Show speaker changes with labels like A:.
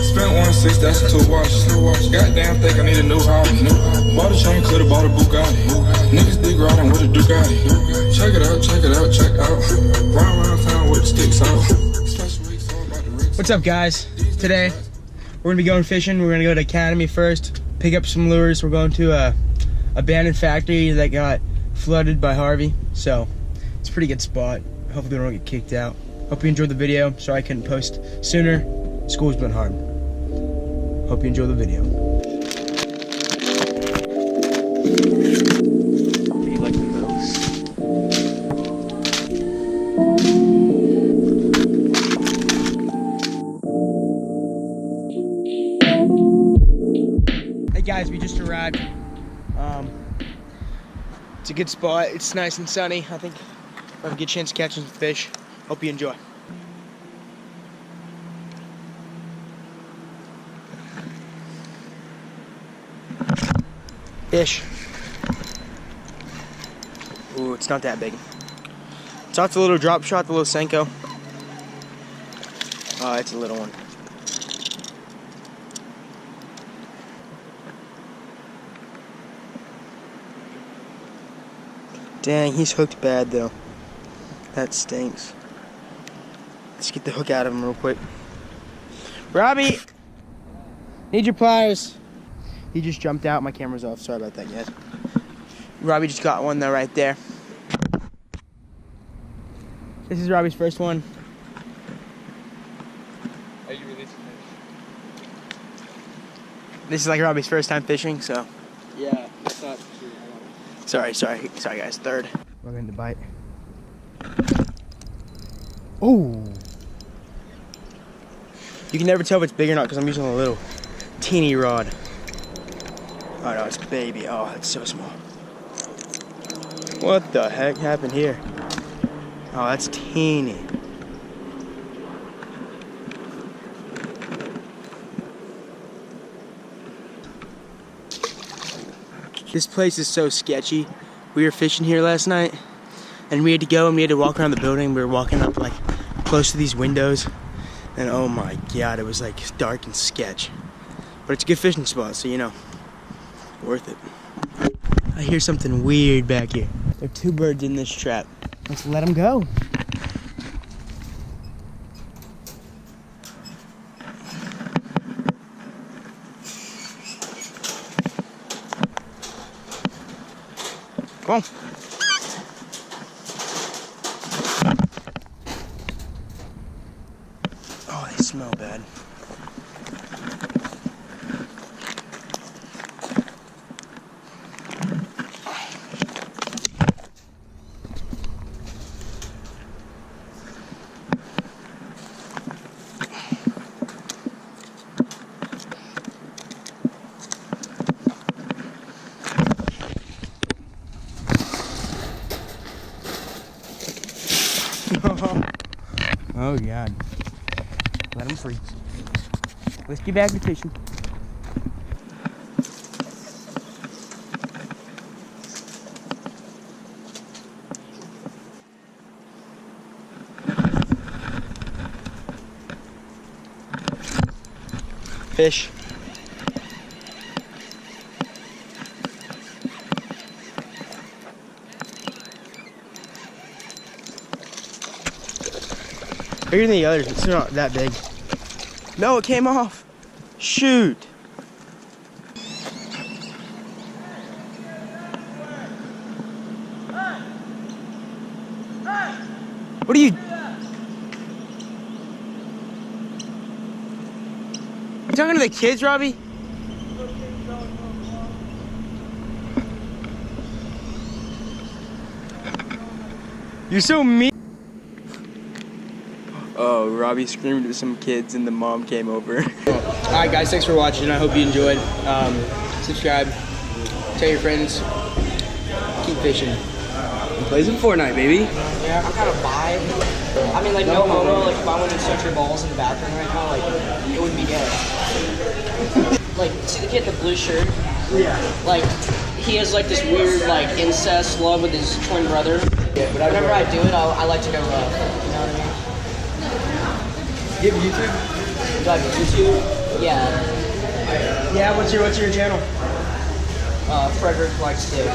A: Spent 1.6, that's a 2 watch. Goddamn, think I need a new hobby. Bought a chain, could've bought a Bugatti. Niggas dig riding with a Ducati. Check it out, check out. Round around town with the sticks out.
B: What's up, guys? Today we're gonna be going fishing. We're gonna go to Academy first, pick up some lures. We're going to a abandoned factory that got flooded by Harvey, so it's a pretty good spot. Hopefully we don't get kicked out. Hope you enjoyed the video. Sorry I couldn't post sooner. School's been hard. Hope you enjoy the video. What do you like the most? Hey guys, we just arrived. It's a good spot. It's nice and sunny. I think we'll have a good chance of catching some fish. Hope you enjoy. Fish. Ooh, it's not that big. It's off the little drop shot, the little Senko. Oh, it's a little one. Dang, he's hooked bad though. That stinks. Let's get the hook out of him real quick. Robbie! Need your pliers. He just jumped out. My camera's off. Sorry about that, guys. Robbie just got one though right there. This is Robbie's first one.
C: Are you releasing fish?
B: This is like Robbie's first time fishing, so.
C: Yeah, it's not true.
B: Sorry guys, third. We're going to bite. Oh! You can never tell if it's big or not because I'm using a little teeny rod. Oh no, it's baby. Oh, it's so small. What the heck happened here? Oh, that's teeny. This place is so sketchy. We were fishing here last night, and we had to go and we had to walk around the building. We were walking up like close to these windows, and oh my god, it was like dark and sketch. But it's a good fishing spot, so you know, worth it. I hear something weird back here. There are two birds in this trap. Let's let them go. Come on. Oh, they smell bad. Oh god. Let them freeze. Let's get back to fishing. Fish. Bigger than the others, it's not that big. No, it came off. Shoot. What are you? You talking to the kids, Robbie? You're so mean. Oh, Robbie screamed at some kids and the mom came over. Alright guys, thanks for watching. I hope you enjoyed. Subscribe, tell your friends, keep fishing.
C: And play some Fortnite, baby.
D: Yeah, I'm kind of bi. I mean, like, no homo, like, if I went and sucked your balls in the bathroom right now, like, it wouldn't be gay. Like, see the kid in the blue shirt?
B: Yeah.
D: Like, he has, like, this weird, like, incest love with his twin brother.
B: Yeah, but
D: whenever I do it, I like to go rough. You know what I mean?
B: You have YouTube?
D: Do I have YouTube? Yeah.
B: Yeah, what's your channel?
D: Frederick likes dick.